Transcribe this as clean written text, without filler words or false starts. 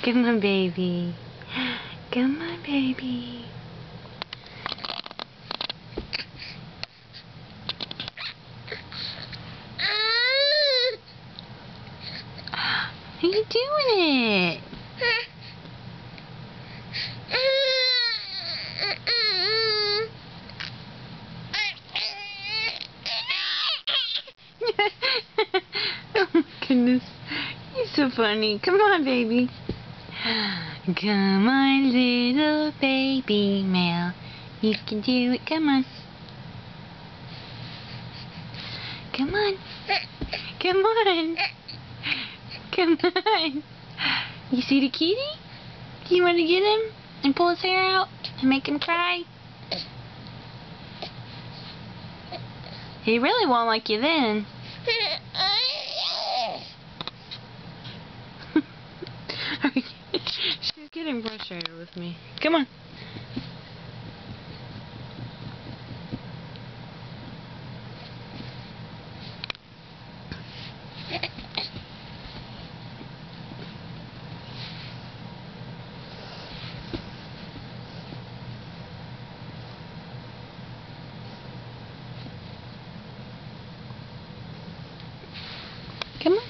Come on, baby. Come on, baby. How you doing it? Oh my goodness. You're so funny. Come on, baby. Come on, little baby Mel. You can do it. Come on. Come on. Come on. Come on. You see the kitty? Do you want to get him and pull his hair out and make him cry? He really won't like you then. She's getting frustrated with me. Come on. Come on.